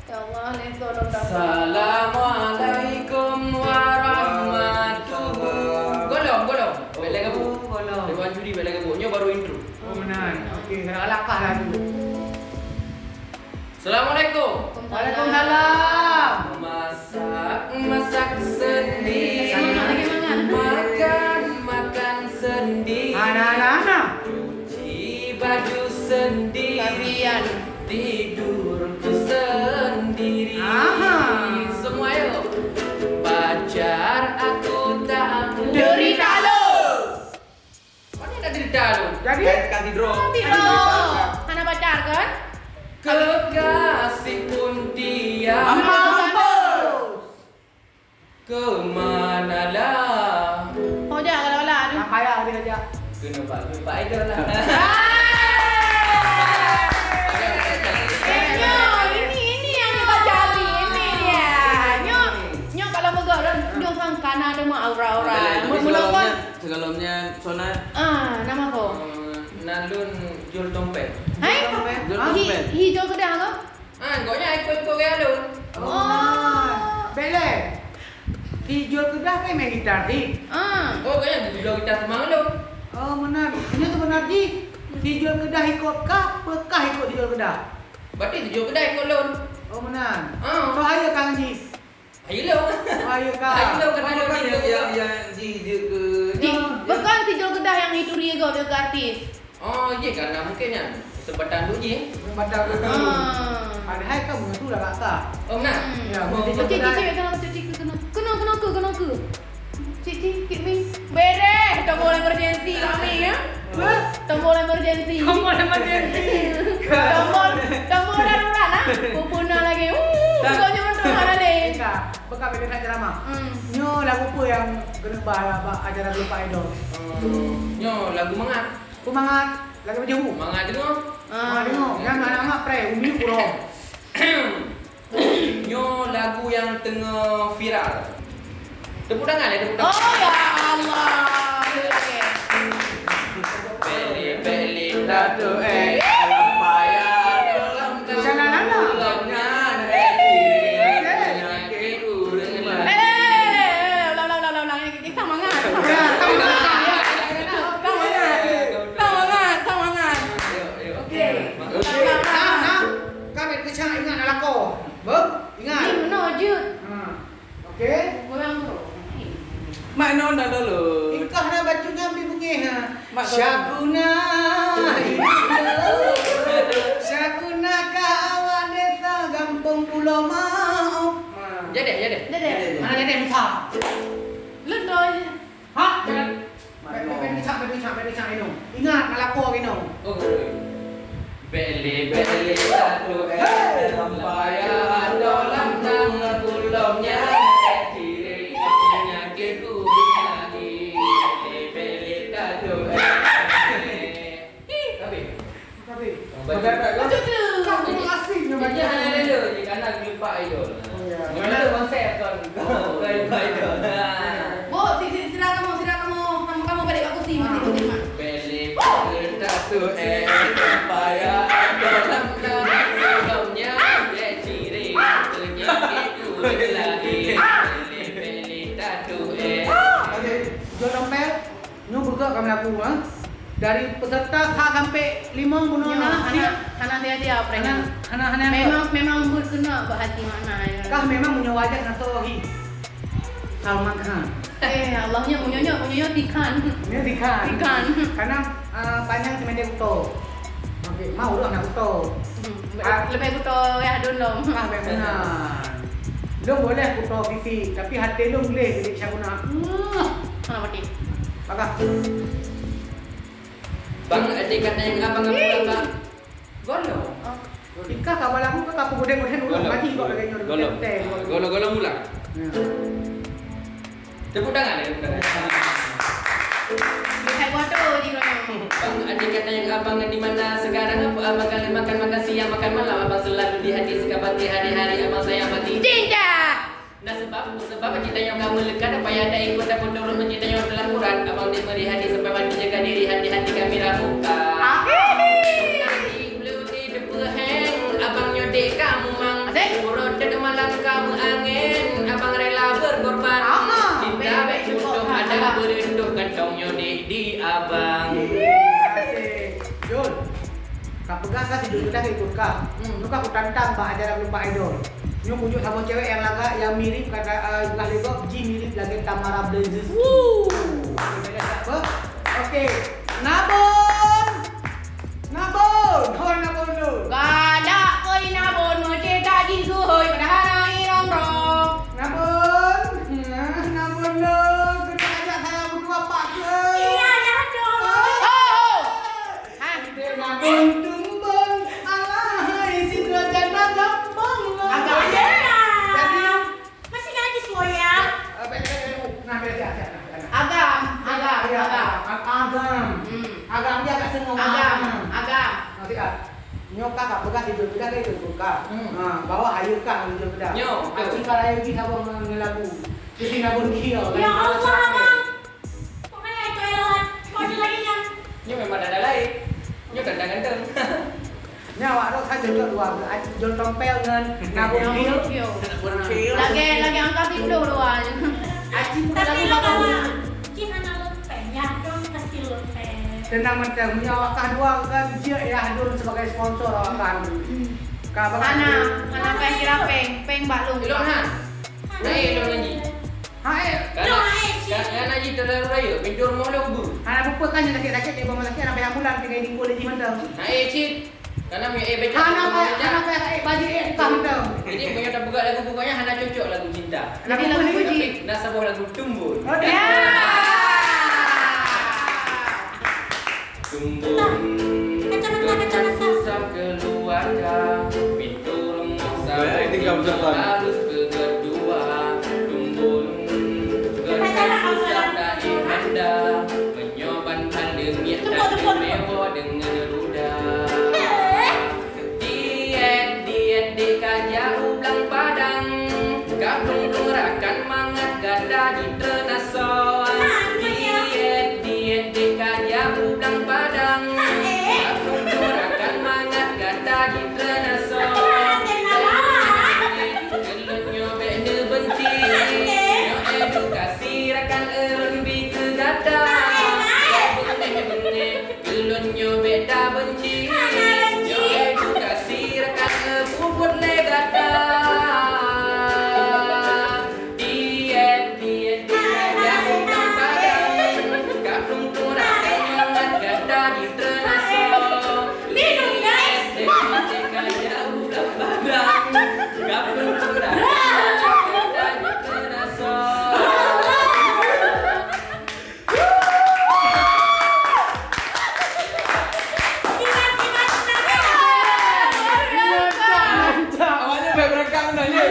Ya Allah, let's go dong. Assalamualaikum warahmatullahi. Golong. Bela gabung. Golong. Dewan juri bela gabungnya baru intro. Oh benar. Okey, kalau lapar lah dulu. Assalamualaikum. Waalaikumsalam. Masak sendiri. Makan sendiri. Anak-anak. Cuci baju sendiri. Kalian. Tidurku sendiri. Aha. Semua yuk. Pacar aku tak Derita lo. Mana nak derita lu? Jadi Kasih draw. Tiro. Hana pacar kan? Kekasih pun dia. mampus. Kemanalah? Oh jangan kalau aduh. Nak payah dia aja. Kena Pak Idol lah. Ini yang kita cari ini dia. Nyok kalau begaran nyok sang kana ada mah aura-aura. Mulakan. Sebelumnya Sona Nama kau. Nalun jual dompet. Hai. jual dompet. Hijau kedah kau? Koknya ikut ke alun. Oh. Bele. Dijual kedah kan main gitar di. Koknya jual kita semang alun. Oh benar. Ini tu benar di. Dijual kedah ikut kah? Pekah ikut dijual kedah. Berarti jual kedai ikut alun. Oh benar. Ah. So ayo Kang Ji. Ayo. Oh ayo Kang. Ayo kena alun yang dia ke Bukan hijau kedah yang itu dia kau dia ke artis. Oh, iya karena mungkinnya sebatan tu je. Batal ke tu. Ah. Padahal kamu tu lah kata. Oh, nak. Ya, Cik kena ke. Cik, give me. Beres, tombol emergency kami ya. Tombol emergency. Tombol emergency. Tombol darurat lah. Pupuna lagi. Kau jangan tu mana ni? Bekak beda nak ceramah. Nyo lagu apa yang kena bah acara lupa idol. Nyo lagu mangat. Semangat lagu macam tu. Mangat dengar. Tengok yang anak-anak pre umi kurang. Nyo lagu yang tengah viral. Tepuk tangan ya, tepuk tangan. Oh ya Allah. Beli tato payah dalam dalamnya penyakit ulang. Ulang. Semangat. Okey. Nah, kami kecang ingat nak lako. Beb, ingat. Ini mana je? Okey. Orang tu. Mak non dah dulu. Ikah nak baca ngambil bunyi ha. Mak tahu. Syakuna. Syakuna ka awak desa Gampung Pulau Mau. Jadi. Mana jadi musa? Ledoy. Ha? Beli cak ini. Ingat nak lapor ini. Oh. Beli tato payah dalam dalamnya penyakit ulang. Beli tato. Tapi. Macam tu. Kamu asing Baca baca. hanya dulu, jika nak lupa idol. ya. Gimana tu konsep kan? Lupa idol. Bu, sila kamu. Kamu balik aku sih, mati. Beli tato payah dalam dalamnya ciri penyakit ulang. Beli tato. Okey, jual dompet. Nyu burger kami laku ha. Dari peserta sampai 5 bunuh Hana dia pregnant. Hana Memang berkena berhati mana ya. kah memang punya wajah natori. Salman Khan. Allahnya punya ikan. Ini ikan. Karena panjang semedia utuh. Okey, mau dah nak utuh. Lebih betul ya dulu. Kah benar. Lu boleh utuh pipi, tapi hati lu boleh jadi syakuna. Mana mati? Pakah. Bang, adik kata yang abang apa? Golo. Ika kawan aku kan aku bodeng-bodeng dulu mati kok lagi nyodo. Golo mula. Tepuk tangan ya, tepuk tangan. Saya buat tu je Bang, adik kata yang abang di mana sekarang apa abang kali makan siang makan malam abang selalu di hati sekabati hari-hari abang sayang mati. Cinta. Nah sebab cinta yang kamu lekat apa yang ada ikut aku turun mencinta yang dalam Quran abang di hati sampai mati jaga diri hati-hati kami ramukan. Nanti blue di the hang abang nyodek kamu mang. Asik. Pura kan tidur kita ikut kak. Nuka aku tantang pak ajaran lupa idol. Nyo pujuk sama cewek yang laga yang mirip kata nggak lego ji mirip lagi Tamara Blazes. Apa? Oke. Nabon. Hoi nabon lu. Gada koi nabon mo cita jisu hoi padahal irong rong. Nabon lu. Kena ajak saya berdua pak ke. Iya, ya dong. Oh. Hah? Nabon tumbon alahai si jana gampang. Agak aja. Jadi Masih ngaji semua ya? nah beda. Agam. Agam dia kat senang. Agam. Nanti ah. Nyo kakak bekas tidur kita ke itu kak. Bawa ayu kak tidur kita. Nyo, Aci kalau ayu kita bawa ngelagu. Jadi nabun kiau. Ya Allah, Bang. Pokoknya itu elok. Kau ada lagi kan? Nyo memang ada lain. Nyo ganteng-ganteng. Nyawa lo kan juga dua. Jual tompel dengan nabun kiau. Lagi angkat tidur doang. Aci bukan Tapi lagi lo bakal. kalau Cik anak lepeh, ya dong pasti lepeh. Tenang mentang nyawa kah dua kan dia ya dulu sebagai sponsor akan. Kak Mana kira peng baklung. Ilong han. Nai ilong ngaji. Hai. Kan ngaji terlalu raya. Pintur mau le ubu. Anak buku kan yang sakit-sakit dia bawa sakit sampai ambulan tinggal di kulit di mentang. Nai cit. Karena punya beca. Anak kayak baju kah mentang. Jadi punya tak buka lagu bukanya hana cocok lagu cinta. Jadi lagu puji. Nah sebuah lagu tumbul. Ya. Tumbul. Susah keluarga. Pintu rumah Baik, tinggal berapa? harus berdua. Tumbul. Kerja susah dari anda. Penyoban pandemi tak mewah dengan ruda. Diet di kaja ublang padang. Kampung rakan mangat gada di tenasoan. Diet di kaja ublang padang. Kampung rakan mangat gada di tenasoan. Gelonyo benda benci. Yo edukasi rakan erembi ke gada. Gelonyo beda benci. Yo edukasi rakan bubut le gada. Diet kaja ublang padang. Kampung rakan mangat gada di tenasoan. Minum, guys. Diet kaja ublang padang. Kampung rakan mangat gada di tenasoan. Awalnya baik berangkat nanya.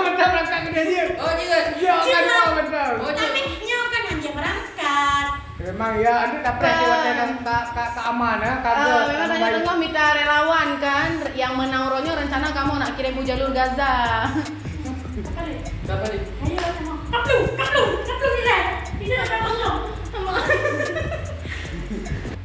Berangkat ke dia. Oh jangan. Ya kan betul. Oh Tapi jangan. nyawa kan hanya berangkat. Memang ya, anda dapat lewat keamanan karena Memang tanya tengah minta relawan kan yang menauronya rencana kamu nak kirim ke jalur Gaza. Berapa nih? Ayo, kaplu kita. Tidak ada belum.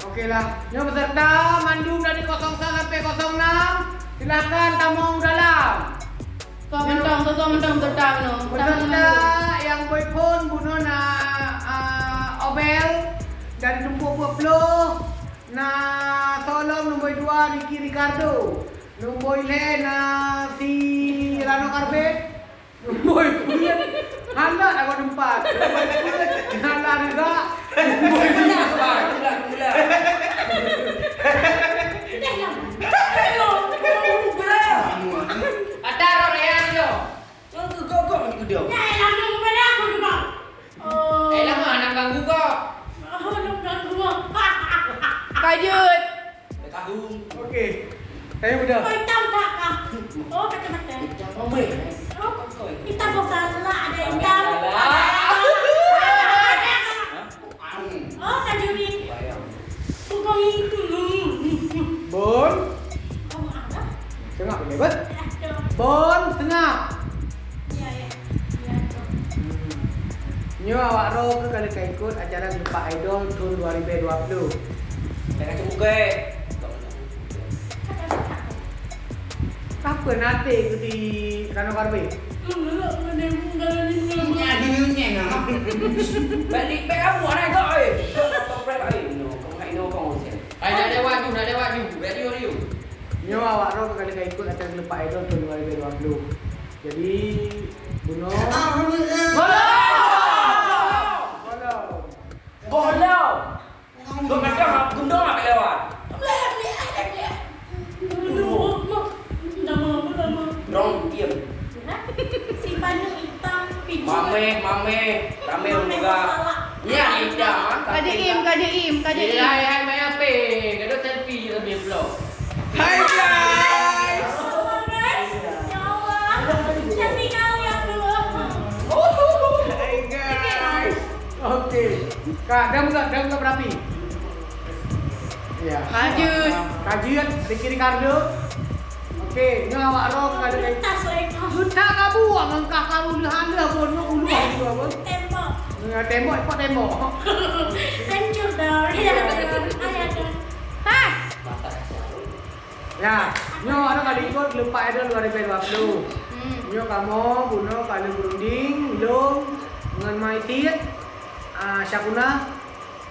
Oke lah, yang peserta mandu dari 01 sampai 06. Silakan tamu dalam. So mentang tertang no. Peserta yang boypon bunuh na Obel dari Numbo Pueblo na Solom nombor 2 Ricky Ricardo. Nombor 11 na si Rano Carbet. Nombor 9 Hana aku tempat. Hana juga. Ataro rean yo. Ya, langsung kepada aku juga. Oh. Lama anak ganggu kok. Oh, nunggu. Kajut. Oke. Saya udah. Oh, hitam tak kah? Oh, kacamata. Oh, hitam kok salah ada hitam. Oh, kanjuri. Bukan itu. Bon. Oh, ada? Tengah bebet. Ada. Bon, tengah. Ya. Nyo awak ro ke kali ikut acara Jumpa Idol tahun 2020. Jangan cemuke. Apa nanti ke di Rano Karbe? Balik back kamu anak kau. Kau break ai. No, kau nak ino kau. Ay, nak lewat ju. Beri Rio. Nyo awak ro kali ka ikut acara Lepak Idol tahun 2020. Jadi Buno Golau. Gua macam gendong apa lewat? Nama. Rong diam. Si baju hitam picu. Mame, rame juga. Ya, tidak. KJM. Hai main apa? Gaduh selfie je lebih vlog. Hai guys. Ya Allah. Cantik kali aku. Hai guys. Oke. Kak, dah buka berapi. Ya. Lanjut. Kajian Ricky Ricardo. Oke, nyo awak ro kali ka ikut. Tas lagi. Sudah kabuang engkau kamu handa bono uluh juga pun. Tembok. Tembok. Hancur dah. Ayah dah. Hah? Ya, nyo ada kali ikut Lepak Idol 2020. Nyo kamu Buno kali berunding, Long, dengan Maitit, Syakuna,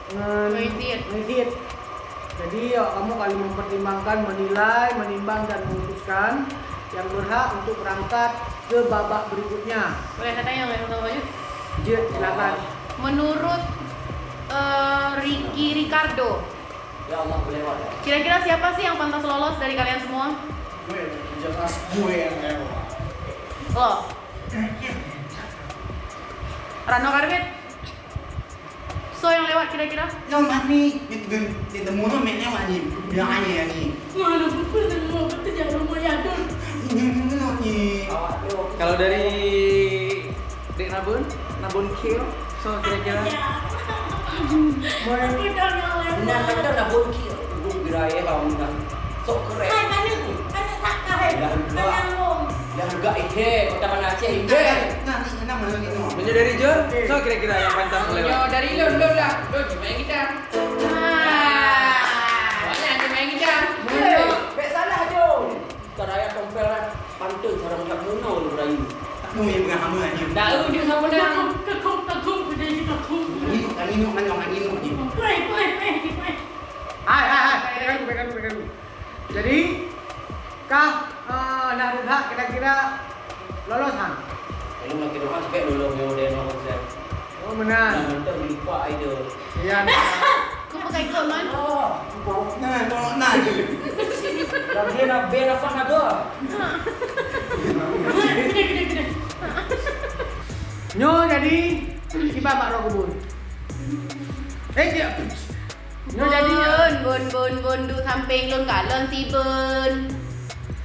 dengan Maitit. Jadi kamu kali mempertimbangkan, menilai, menimbang dan memutuskan yang berhak untuk berangkat ke babak berikutnya. Boleh katanya yang sama baju? Jet, silakan. Menurut Ricky Ricardo, Ya Allah, boleh lewat. kira-kira siapa sih yang pantas lolos dari kalian semua? Gue yang lewat. Lo. Rano Karget. So yang lewat kira-kira? Yang ni ditemu tu mainnya ni bilang aja ni. Mana betul semua betul jangan rumah Yadun. Ni. Kalau dari Dek Nabun Kill, so kira-kira Aku dah yang Nah, lewat. kita nak bukit Duduk geraya kau nak Sok keren Hai mana? Mana tak kah? Mana ngom? Yang harga ide Kota mana Aceh ide Nanti nama lagi no. Menjadi dari Jor, so kira-kira yang pantas Yo lewat dari Lon lah. Lon main gitar. Banyak dia main gitar. Bek salah Jo Karaya tompel lah Pantun cara macam Muno lu berayu Tak mau yang berhama ni. Tahu dia sama dah. Kekuk jadi kekuk. Ni no mana ni no ni. Baik. Hai, pegang dulu. Jadi, kah nak berhak kira-kira lolos han? Kalau nak kira orang sebab dulu Yang dia nak konsep Oh benar. Nah, nanti lupa ide Iya. Kau pakai ikut man? Nah, kalau nak. Dan dia nak band apa nak go Gede. Nyo jadi kibar mak roh kebun. Dia. Nyo jadi bun duk samping lun galon si bun.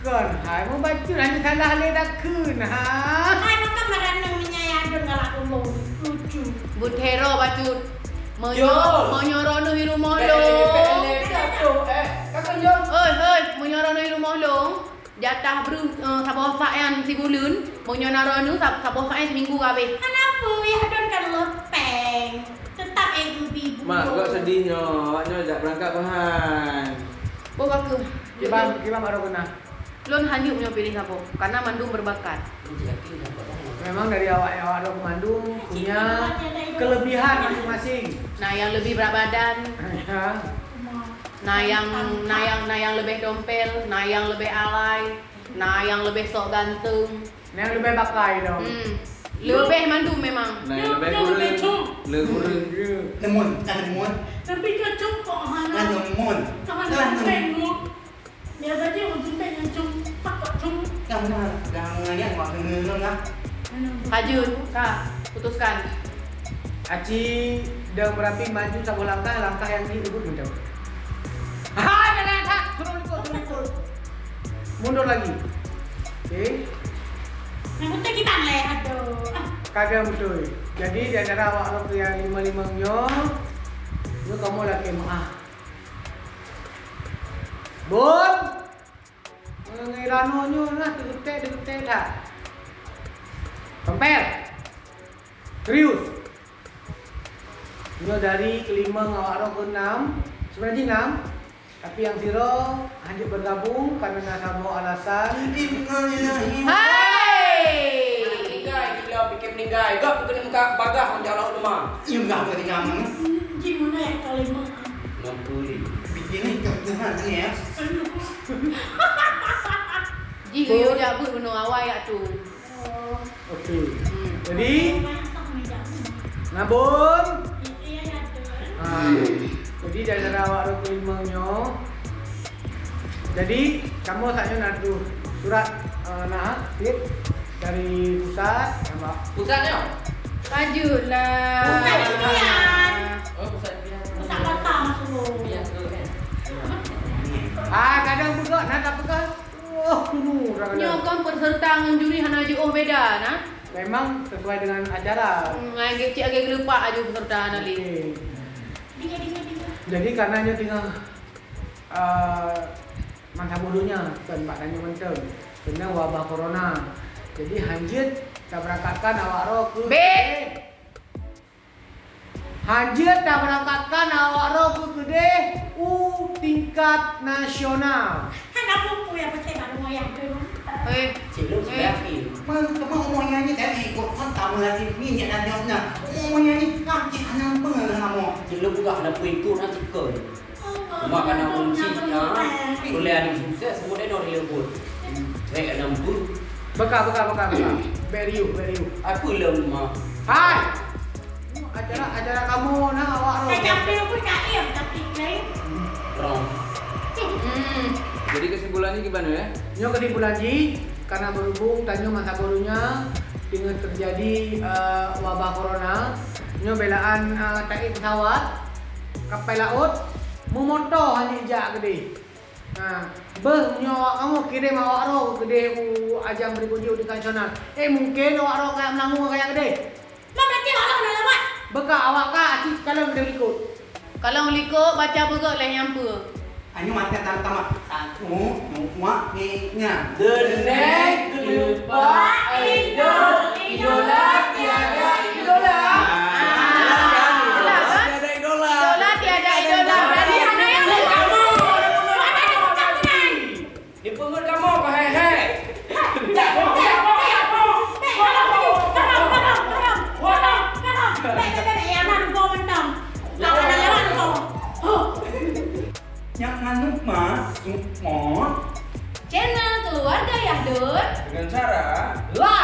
kan. Hai mau baca hanya salah le dah kun ha. Hai maka merenung menyayadun galak umum. Lucu. Bun hero bacut. Jol. Menyorono hiru molong. Oi, menyorono hiru molong. Jatah bru sabosak yang si bulun. Menyorono sabosak yang seminggu kabeh. Kenapa Yadun kan lepeng? Tetap ego bibu. Mak, kau sedihnya Awaknya tak berangkat bahan Oh aku. Kibar mak roh kena. Lun hanyut punya pilih siapa? Karena Mandung berbakat. Memang dari awak roh Bandung punya kelebihan masing-masing. Nah yang lebih berat badan, Ya. nah yang lebih dompel, nah yang lebih alay, nah yang lebih sok gantung. Yang lebih pakai dong. Lebih Mandung memang. Nah, lebih kurang Lemon, lemon. Tapi kacung kok hana. Lemon. Jangan lepeng mu. Dia tadi untuk yang cung takut cung. Yang yang waktu ni lah. Hajun, Kak, putuskan. Aci dah berapi maju satu langkah yang direbut macam. Hai, jangan turun ikut. Mundur lagi. Okey. Yang penting kita leh aduh. Kagak betul. Jadi di antara awak yang 55 nyo, lu kamu lagi maaf. Bun. Ngirano nyo lah degete dah. Tompel. Serius. Nyo dari kelima awak ro ke 6. Sebenarnya 6. Tapi yang zero hanya bergabung karena sama alasan Hai. Meninggal, gila fikir meninggal Kau kena muka bagah Macam Allah rumah Yang enggak boleh tinggal mana. Gimana ya kelima? Mampuli. Begini kebetulan ni ya. Jika yo jabut bunuh awak ya tu. Okey. Jadi nabun. Jadi dari awak ro kelimanya. Jadi kamu saknya nadu surat tip dari pusat nampak. Pusatnya? Lanjutlah. Pusat impian. Oh, pusat impian. Pusat kota masuk. Impian tu kan. Kadang juga nak apa kan? Oh, dulu Nyo kan peserta menjuri hana ju beda nah. memang sesuai dengan acara. Ngai cik agak lupa aju peserta hana li. Okey. Dingin. Jadi karena dia tinggal masa bodohnya kan Pak Tanya Menteng kena wabah corona. Jadi hanjit kita berangkatkan awak ro ke Hanjit dah berangkatkan awak ro ke Kedai tingkat nasional. Kan aku punya percaya baru moyang tu. Ciluk sebafi. Kamu omongnya ni tadi ikut kan tamu lagi ni nak nak. Omongnya ni kaki anak pengen kamu. Ciluk buka nak puingku nak cikal. Makan nak kunci boleh ada susah semua dia nak lembut. Baik ada lembut. Beka. Beriu. Aku lemah. Hai. Acara kamu nah awak ro. Saya capek pun cair tapi lain. Rong. Jadi kesimpulannya gimana ya? Nyo kesimpulan ji karena berhubung Tanyo masa bodohnya dengan terjadi wabah corona, nyo belaan taik pesawat kapal laut memoto hanya ijak gede. Nah, nyo kamu kirim awak ro gede ajang berikutnya di nasional. Mungkin awak ro kayak melangu kayak gede. Mak berarti Allah nak lewat. Beka awak ka acik kalau gede ikut. Kalau liko baca begak leh nyampa. Anyu mata tama satu muak nya. The next lupa idol tiada idola. Idola tiada idola. Berarti hana yang kamu. Di pungut kamu apa hehe? Yang nganu mah semua Channel Keluarga Yahdun Dengan cara like